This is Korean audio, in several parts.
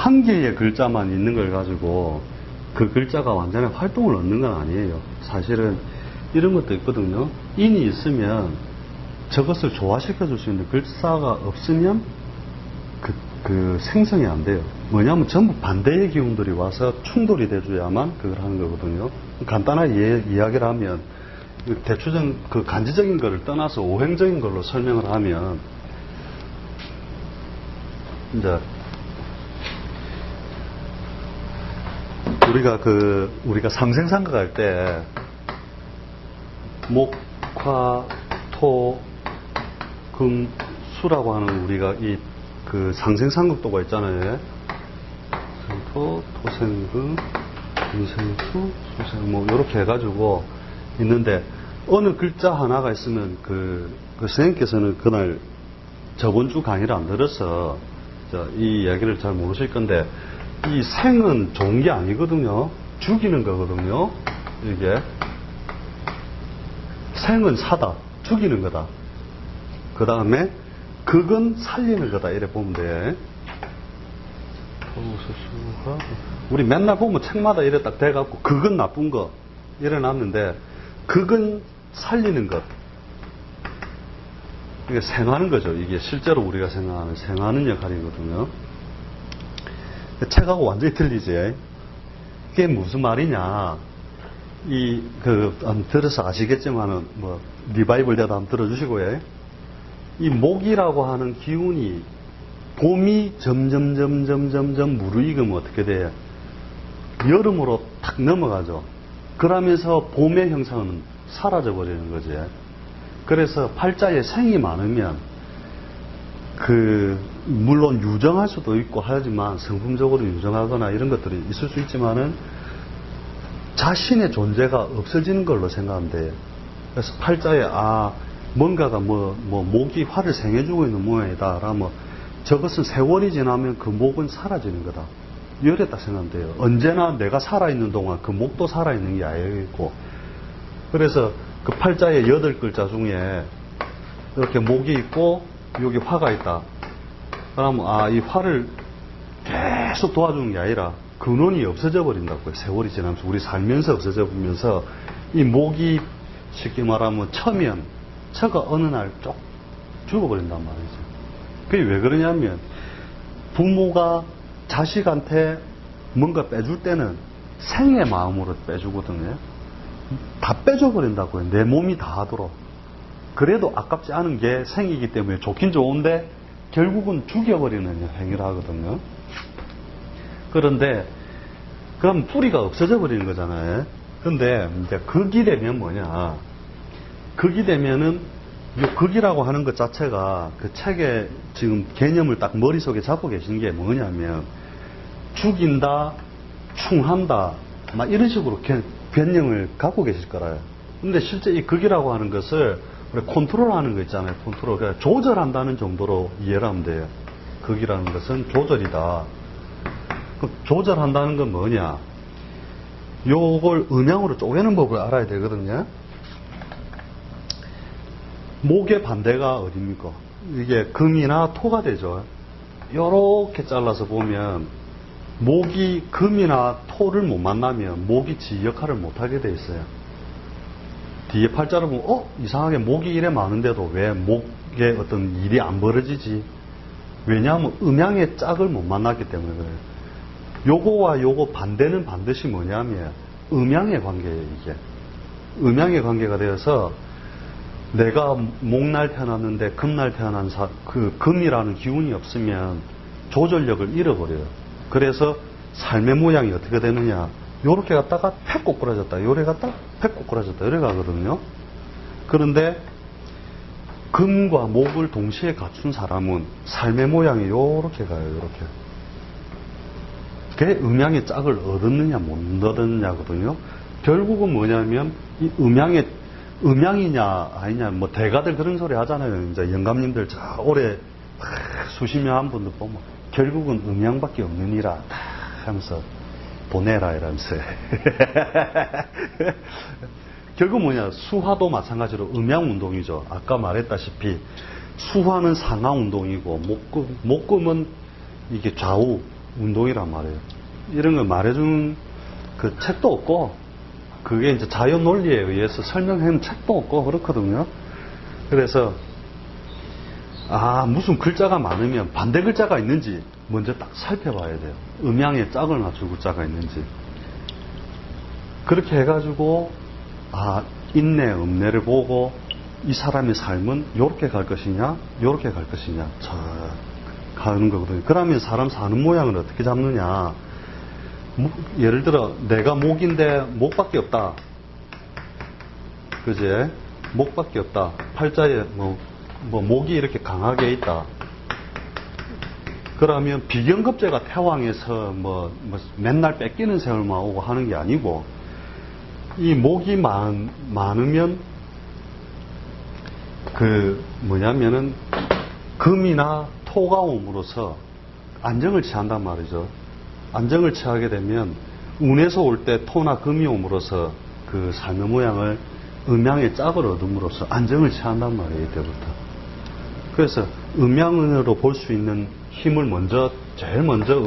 한 개의 글자만 있는 걸 가지고 그 글자가 완전히 활동을 얻는 건 아니에요. 사실은 이런 것도 있거든요. 인이 있으면 저것을 조화시켜 줄 수 있는 글자가 없으면 그 생성이 안 돼요. 뭐냐면 전부 반대의 기운들이 와서 충돌이 돼줘야만 그걸 하는 거거든요. 간단하게 이야기를 하면 대추적 그 간지적인 거를 떠나서 오행적인 걸로 설명을 하면 이제 우리가 상생상극 할 때 목, 화, 토, 금, 수라고 하는 우리가 그 상생상극도가 있잖아요. 토, 토생금, 금생수, 수생 뭐 이렇게 해가지고 있는데 어느 글자 하나가 있으면 그 선생님께서는 그날 저번 주 강의를 안 들어서 이 이야기를 잘 모르실 건데 이 생은 좋은 게 아니거든요. 죽이는 거거든요. 이게 생은 사다, 죽이는 거다. 그 다음에 극은 살리는 거다. 이래 보면 돼. 우리 맨날 보면 책마다 이래 딱 돼갖고 극은 나쁜 거 이래 놨는데 극은 살리는 것. 이게 생하는 거죠. 이게 실제로 우리가 생각하는 생하는 역할이거든요. 책하고 완전히 틀리지. 그게 무슨 말이냐. 들어서 아시겠지만은, 리바이벌 대도 한번 들어주시고요. 이 목이라고 하는 기운이, 봄이 점점 무르익으면 어떻게 돼요? 여름으로 탁 넘어가죠. 그러면서 봄의 형상은 사라져버리는 거지. 그래서 팔자에 생이 많으면, 물론 유정할 수도 있고 하지만 성품적으로 유정하거나 이런 것들이 있을 수 있지만은 자신의 존재가 없어지는 걸로 생각하면 돼요. 그래서 팔자에 뭔가가 목이 화를 생해주고 있는 모양이다 라면 저것은 세월이 지나면 그 목은 사라지는 거다. 이래 딱 생각하면 돼요. 언제나 내가 살아있는 동안 그 목도 살아있는 게 아니고 그래서 그 팔자의 8글자 중에 이렇게 목이 있고 여기 화가 있다. 그러면 이 화를 계속 도와주는 게 아니라 근원이 없어져 버린다고요. 세월이 지나면서 우리 살면서 없어져 버리면서 이 목이 쉽게 말하면 처가 어느 날 쪽 죽어버린단 말이죠. 그게 왜 그러냐면 부모가 자식한테 뭔가 빼줄 때는 생의 마음으로 빼주거든요. 다 빼줘버린다고요. 내 몸이 다 하도록. 그래도 아깝지 않은 게 생이기 때문에 좋긴 좋은데 결국은 죽여버리는 행위를 하거든요. 그런데 그럼 뿌리가 없어져 버리는 거잖아요. 근데 이제 극이 되면 뭐냐? 극이 되면은 이 극이라고 하는 것 자체가 그 책에 지금 개념을 딱 머릿속에 잡고 계시는 게 뭐냐면 죽인다, 충한다 막 이런 식으로 개념을 갖고 계실 거라요. 근데 실제 이 극이라고 하는 것을 우리 컨트롤하는 거 있잖아요. 컨트롤. 그러니까 조절한다는 정도로 이해를 하면 돼요. 극이라는 것은 조절이다. 조절한다는 건 뭐냐? 요걸 음양으로 쪼개는 법을 알아야 되거든요. 목의 반대가 어딥니까? 이게 금이나 토가 되죠. 요렇게 잘라서 보면 목이 금이나 토를 못 만나면 목이 지 역할을 못 하게 돼 있어요. 뒤에 팔자를 보면 이상하게 목이 이래 많은데도 왜 목에 어떤 일이 안 벌어지지? 왜냐하면 음양의 짝을 못 만났기 때문에 그래요. 요거와 요거 반대는 반드시 뭐냐면 음양의 관계예요. 이게 음양의 관계가 되어서 내가 목날 태어났는데 금날 태어난 그 금이라는 기운이 없으면 조절력을 잃어버려요. 그래서 삶의 모양이 어떻게 되느냐? 요렇게 갔다가 팩 꼬꾸라졌다. 요래 갔다가 팩 꼬꾸라졌다. 이래 가거든요. 그런데 금과 목을 동시에 갖춘 사람은 삶의 모양이 요렇게 가요. 요렇게. 그게 음양의 짝을 얻었느냐 못 얻었느냐거든요. 결국은 뭐냐면 이 음양이냐 아니냐 대가들 그런 소리 하잖아요. 이제 영감님들 오래 수십 년 한 분들 보면 결국은 음양밖에 없느니라 하면서 보내라 이러면서 결국 뭐냐 수화도 마찬가지로 음양 운동이죠. 아까 말했다시피 수화는 상하 운동이고 목금은 이게 좌우 운동이란 말이에요. 이런 걸 말해준 그 책도 없고, 그게 이제 자연 논리에 의해서 설명한 책도 없고 그렇거든요. 그래서, 무슨 글자가 많으면 반대 글자가 있는지 먼저 딱 살펴봐야 돼요. 음양에 짝을 맞출 글자가 있는지. 그렇게 해가지고, 있네, 없네를 보고, 이 사람의 삶은 요렇게 갈 것이냐, 요렇게 갈 것이냐, 가는 거거든요. 그러면 사람 사는 모양을 어떻게 잡느냐. 예를 들어, 내가 목인데 목밖에 없다. 그제? 목밖에 없다. 팔자에 목이 이렇게 강하게 있다. 그러면 비경급제가 태왕에서 맨날 뺏기는 세월만 오고 하는 게 아니고, 이 목이 많으면, 금이나 토가 옴으로써 안정을 취한단 말이죠. 안정을 취하게 되면, 운에서 올 때 토나 금이 옴으로써 그 삶의 모양을 음양의 짝을 얻음으로써 안정을 취한단 말이에요, 이때부터. 그래서 음양으로 볼 수 있는 힘을 제일 먼저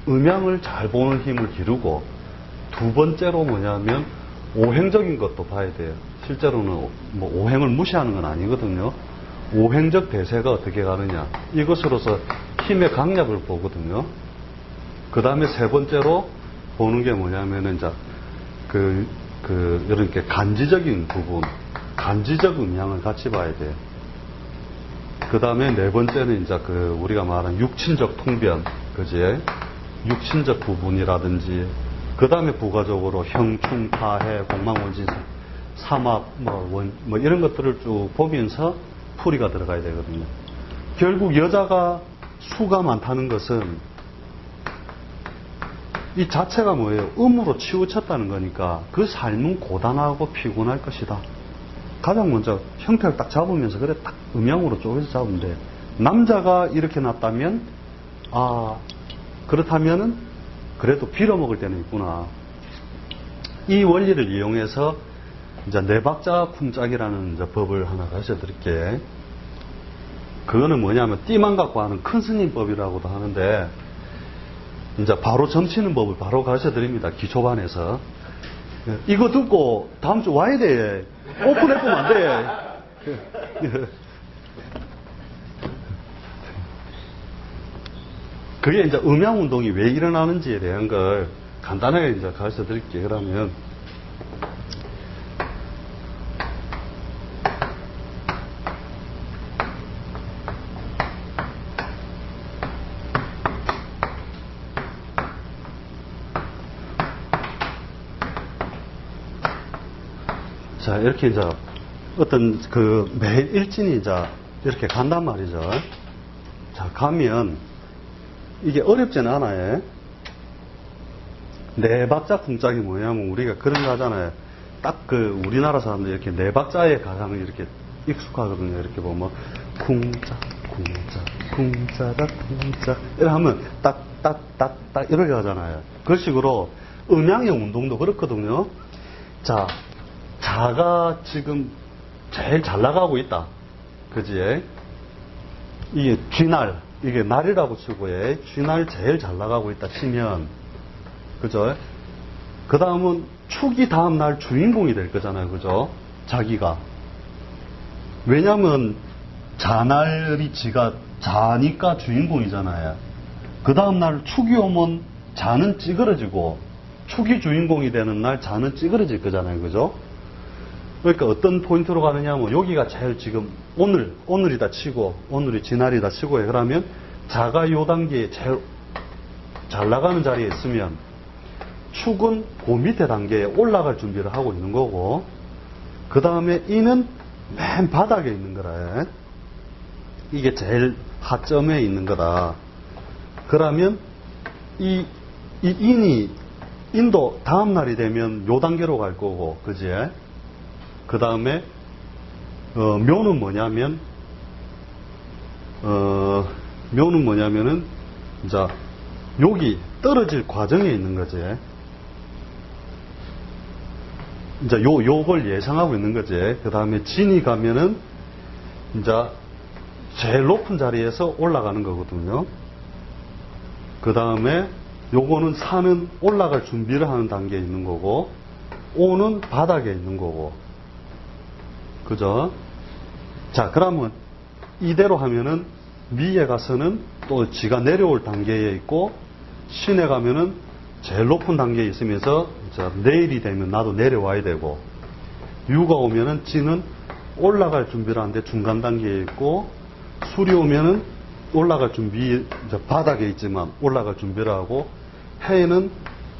음양을 잘 보는 힘을 기르고, 두 번째로 오행적인 것도 봐야 돼요. 실제로는 오행을 무시하는 건 아니거든요. 오행적 대세가 어떻게 가느냐. 이것으로서 힘의 강약을 보거든요. 그 다음에 세 번째로 보는 게 이렇게 간지적인 부분, 간지적 음양을 같이 봐야 돼요. 그 다음에 네 번째는 우리가 말하는 육친적 통변, 그지? 육친적 부분이라든지, 그 다음에 부가적으로 형충, 파해, 공망원진, 삼합, 이런 것들을 쭉 보면서 풀이가 들어가야 되거든요. 결국 여자가 수가 많다는 것은 이 자체가 뭐예요? 음으로 치우쳤다는 거니까 그 삶은 고단하고 피곤할 것이다. 가장 먼저 형태를 딱 잡으면서 그래 딱 음양으로 쪼개서 잡으면 돼. 남자가 이렇게 났다면 그렇다면은 그래도 빌어먹을 때는 있구나. 이 원리를 이용해서 이제 네박자 쿵짝이라는 법을 하나 가르쳐 드릴게. 그거는 뭐냐면 띠만 갖고 하는 큰 스님법이라고도 하는데, 이제 바로 점치는 법을 바로 가르쳐 드립니다. 기초반에서. 이거 듣고 다음 주 와야 돼. 오픈해보면 안 돼. 그게 이제 음양 운동이 왜 일어나는지에 대한 걸 간단하게 이제 가르쳐 드릴게요. 그러면 자, 이렇게 이제 어떤 매일 일진이 이제 이렇게 간단 말이죠. 자, 가면 이게 어렵지는 않아요. 네 박자 쿵짝이 뭐냐면 우리가 그런 거 하잖아요. 딱 우리나라 사람들 이렇게 네 박자에 가장 이렇게 익숙하거든요. 이렇게 보면 쿵짝, 쿵짝, 쿵짜락, 쿵짝 이렇게 하면 딱 이렇게 하잖아요. 그런 식으로 음양의 운동도 그렇거든요. 자, 자가 지금 제일 잘 나가고 있다. 그지? 이게 쥐날, 이게 날이라고 치고, 쥐날 제일 잘 나가고 있다 치면, 그죠? 그 다음은 축이 다음날 주인공이 될 거잖아요. 그죠? 자기가. 왜냐면 자날이 지가 자니까 주인공이잖아요. 그 다음날 축이 오면 자는 찌그러지고, 축이 주인공이 되는 날 자는 찌그러질 거잖아요. 그죠? 그러니까 어떤 포인트로 가느냐 하면 여기가 제일 지금 오늘이다 치고 오늘이 지날이다 치고 해. 그러면 자가 요 단계에 제일 잘 나가는 자리에 있으면 축은 그 밑에 단계에 올라갈 준비를 하고 있는 거고, 그 다음에 이는 맨 바닥에 있는 거라. 이게 제일 하점에 있는 거다. 그러면 이 인도 다음 날이 되면 요 단계로 갈 거고, 그지? 그 다음에 묘는 뭐냐면은 이제 여기 떨어질 과정에 있는 거지. 이제 요걸 예상하고 있는 거지. 그 다음에 진이 가면은 이제 제일 높은 자리에서 올라가는 거거든요. 그 다음에 요거는 산은 올라갈 준비를 하는 단계에 있는 거고, 오는 바닥에 있는 거고. 그죠? 자, 그러면 이대로 하면은 미에 가서는 또 지가 내려올 단계에 있고, 신에 가면은 제일 높은 단계에 있으면서 내일이 되면 나도 내려와야 되고, 유가 오면은 지는 올라갈 준비를 하는데 중간 단계에 있고, 술이 오면은 올라갈 준비, 바닥에 있지만 올라갈 준비를 하고, 해는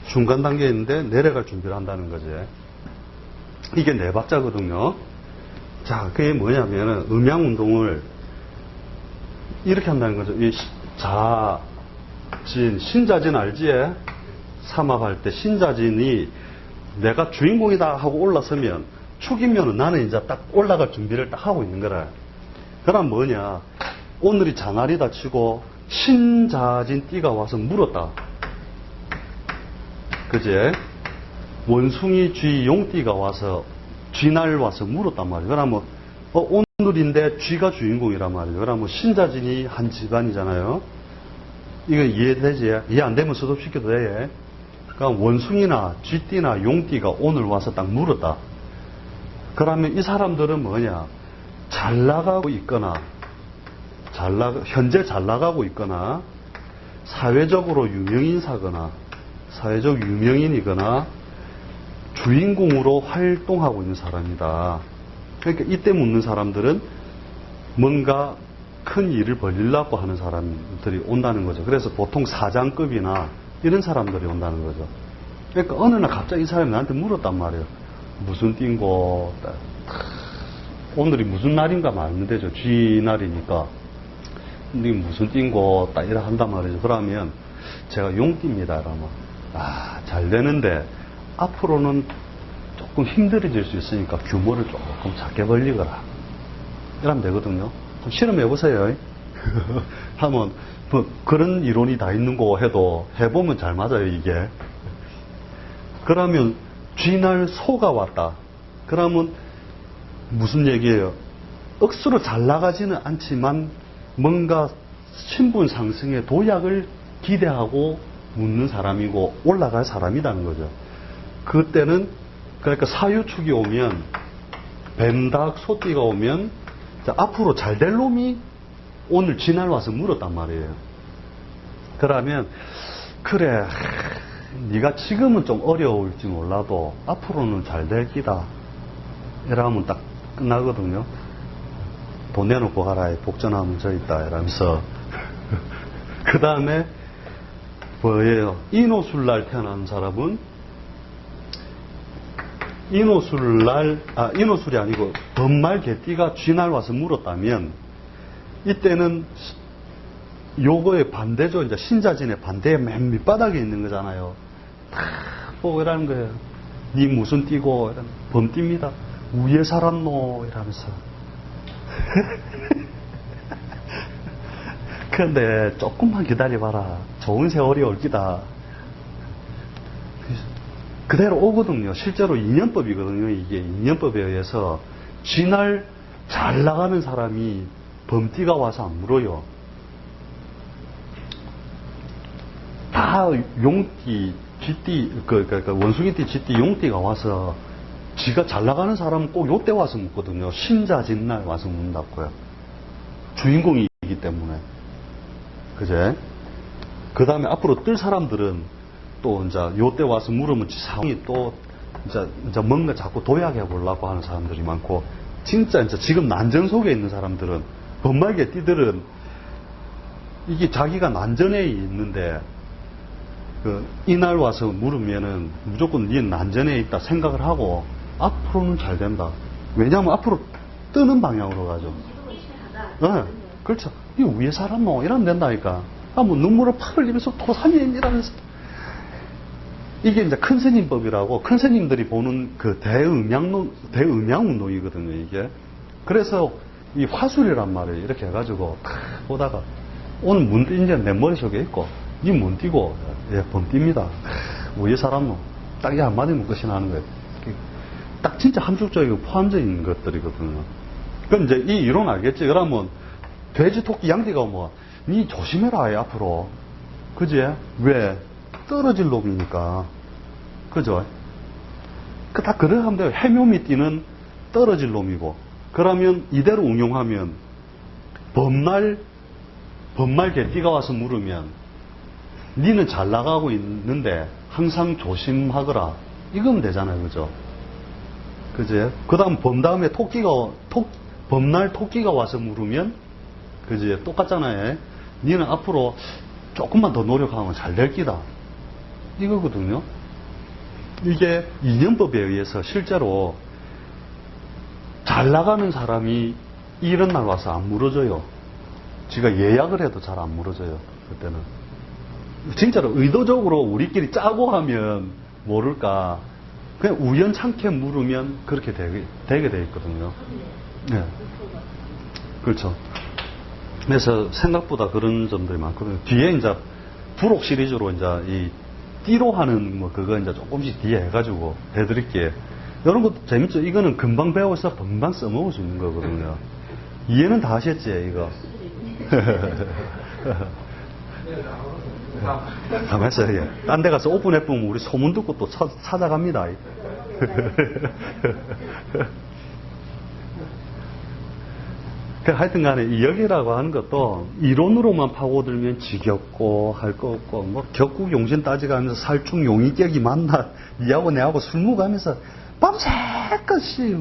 중간 단계에 있는데 내려갈 준비를 한다는 거지. 이게 네 박자거든요. 자, 그게 뭐냐면은 음양 운동을 이렇게 한다는 거죠. 이 자진, 신자진 알지? 삼합할 때 신자진이 내가 주인공이다 하고 올라서면 축이면은 나는 이제 딱 올라갈 준비를 딱 하고 있는 거라. 그럼 뭐냐? 오늘이 장날이다 치고 신자진 띠가 와서 물었다. 그제? 원숭이 쥐 용띠가 와서 쥐날 와서 물었단 말이에요. 그러면 오늘인데 쥐가 주인공이란 말이에요. 그러면 신자진이 한 집안이잖아요. 이거 이해되지? 이해 안 되면 수습시켜도 돼. 그러니까 원숭이나 쥐띠나 용띠가 오늘 와서 딱 물었다. 그러면 이 사람들은 뭐냐? 잘 나가고 있거나, 현재 잘 나가고 있거나, 사회적으로 유명인사거나, 사회적 유명인이거나, 주인공으로 활동하고 있는 사람이다. 그러니까 이때 묻는 사람들은 뭔가 큰 일을 벌리려고 하는 사람들이 온다는 거죠. 그래서 보통 사장급이나 이런 사람들이 온다는 거죠. 그러니까 어느 날 갑자기 이 사람이 나한테 물었단 말이에요. 무슨 띠고, 오늘이 무슨 날인가 말면 되죠. 쥐날이니까. 근데 무슨 띠고, 딱 이래 한단 말이죠. 그러면 제가 용띠입니다. 그러면 잘 되는데 앞으로는 조금 힘들어질 수 있으니까 규모를 조금 작게 벌리거라. 이러면 되거든요. 좀 실험해보세요. 하면 뭐 그런 이론이 다 있는 거 해도 해보면 잘 맞아요, 이게. 그러면 쥐날 소가 왔다. 그러면 무슨 얘기예요? 억수로 잘 나가지는 않지만 뭔가 신분 상승의 도약을 기대하고 묻는 사람이고 올라갈 사람이라는 거죠. 그때는 그러니까 사유축이 오면 뱀닭 소띠가 오면 앞으로 잘 될 놈이 오늘 쥐날 와서 물었단 말이에요. 그러면 그래 네가 지금은 좀 어려울지 몰라도 앞으로는 잘 될 기다. 이러면 딱 끝나거든요. 돈 내놓고 가라. 복전하면 저 있다. 이러면서 그 다음에 뭐예요? 인호술날 태어난 사람은 인호술이 아니고 덤말 개띠가 쥐날 와서 물었다면 이때는 요거의 반대죠. 이제 신자진의 반대에 맨 밑바닥에 있는 거잖아요. 다 보고 이러는 거예요. 니 무슨 띠고? 범띠입니다. 위에 살았노? 이러면서. 그런데 조금만 기다려봐라. 좋은 세월이 올 기다. 그대로 오거든요. 실제로 인연법이거든요. 이게 인연법에 의해서 쥐날 잘 나가는 사람이 범띠가 와서 안 물어요. 다 용띠, 쥐띠, 그러니까 원숭이띠, 쥐띠, 용띠가 와서 지가 잘 나가는 사람은 꼭 요때 와서 묻거든요. 신자진날 와서 묻는다고요. 주인공이기 때문에. 그제? 그 다음에 앞으로 뜰 사람들은 또 이제 요때 와서 물으면 상황이 또 이제 뭔가 자꾸 도약해 보려고 하는 사람들이 많고, 진짜 이제 지금 난전 속에 있는 사람들은 범말개 띠들은 이게 자기가 난전에 있는데 이날 와서 물으면은 무조건 니 난전에 있다 생각을 하고 앞으로는 잘 된다. 왜냐하면 앞으로 뜨는 방향으로 가죠. 네, 그렇죠. 이 위에 살았노? 이러면 된다니까. 뭐 눈물을 팍 흘리면서 도사님 이러면서. 이게 이제 큰 스님법이라고 큰 스님들이 보는 그 대음양운동이거든요, 이게. 그래서 이 화술이란 말이에요. 이렇게 해가지고 탁 보다가 오늘 문띠인지 내 머릿속에 있고, 니 문띠고, 예, 범띠입니다. 위에 살았노? 딱 이 한마디면 끝이 나는 거예요. 딱 진짜 함축적이고 포함적인 것들이거든요. 그럼 이제 이 이론 알겠지? 그러면 돼지, 토끼, 양띠가 뭐, 니 조심해라, 앞으로. 그지? 왜? 떨어질 놈이니까. 그죠? 다 그러하면 돼요. 해묘미 띠는 떨어질 놈이고. 그러면 이대로 응용하면 범말 개띠가 와서 물으면 니는 잘 나가고 있는데 항상 조심하거라. 이거면 되잖아요. 그죠? 그지? 그 다음 범 다음에 범날 토끼가 와서 물으면 그지? 똑같잖아요. 니는 앞으로 조금만 더 노력하면 잘 될 기다. 이거거든요. 이게 인연법에 의해서 실제로 잘 나가는 사람이 이런 날 와서 안 물어줘요. 지가 예약을 해도 잘 안 물어줘요. 그때는. 진짜로 의도적으로 우리끼리 짜고 하면 모를까. 그냥 우연찮게 물으면 그렇게 되게 돼 있거든요. 네. 그렇죠. 그래서 생각보다 그런 점들이 많거든요. 뒤에 이제 부록 시리즈로 이제 이 띠로 하는 뭐 그거 이제 조금씩 뒤에 해가지고 해드릴게요. 이런 것도 재밌죠. 이거는 금방 배워서 금방 써먹을 수 있는 거거든요. 이해는 다 하셨지, 이거? 가만있어요. 예. 딴 데 가서 오픈해보면 우리 소문 듣고 또 찾아갑니다. 하여튼 간에 이 역이라고 하는 것도 이론으로만 파고들면 지겹고 할 거 없고, 뭐 격국 용신 따지가면서 살충 용의격이 만나 니하고 내하고 술 먹으면서 밤새까지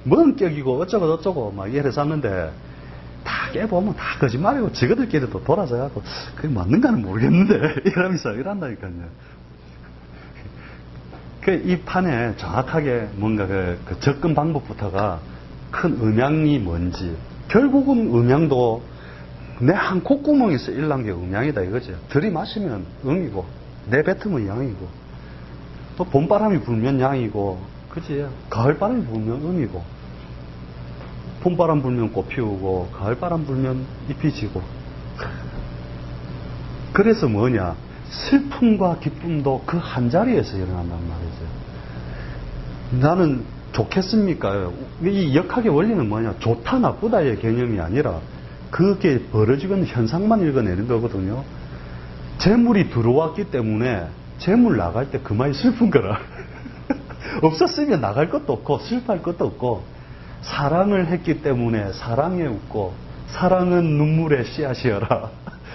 뭔 격이고 어쩌고 저쩌고 막 이래서 샀는데 다 깨보면 다 거짓말이고 지그들끼리도 돌아서갖고 그게 맞는가는 모르겠는데 이러면서 이란다니까요. 이 판에 정확하게 뭔가 그 접근 방법부터가 큰 음양이 뭔지, 결국은 음양도 내 한 콧구멍에서 일난 게 음양이다 이거지. 들이마시면 음이고 내뱉으면 양이고 또 봄바람이 불면 양이고, 그치? 가을바람이 불면 음이고, 봄바람 불면 꽃 피우고 가을바람 불면 잎이 지고. 그래서 뭐냐, 슬픔과 기쁨도 그 한 자리에서 일어난단 말이죠. 나는 좋겠습니까? 이 역학의 원리는 뭐냐, 좋다 나쁘다의 개념이 아니라 그게 벌어지는 현상만 읽어내는 거거든요. 재물이 들어왔기 때문에 재물 나갈 때 그만이 슬픈 거라. 없었으면 나갈 것도 없고 슬퍼할 것도 없고, 사랑을 했기 때문에 사랑에 웃고, 사랑은 눈물의 씨앗이여라.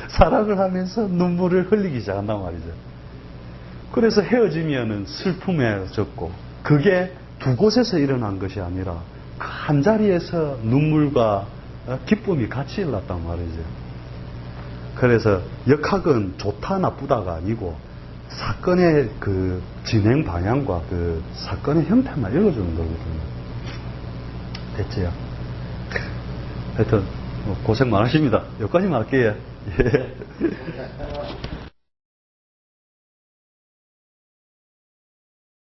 사랑을 하면서 눈물을 흘리기 시작한단 말이죠. 그래서 헤어지면은 슬픔에 젖고, 그게 두 곳에서 일어난 것이 아니라 그 한 자리에서 눈물과 기쁨이 같이 일어났단 말이죠. 그래서 역학은 좋다 나쁘다가 아니고 사건의 그 진행 방향과 그 사건의 형태만 읽어주는 거거든요. 됐지요? 하여튼 고생 많으십니다. 여기까지만 할게요. 예.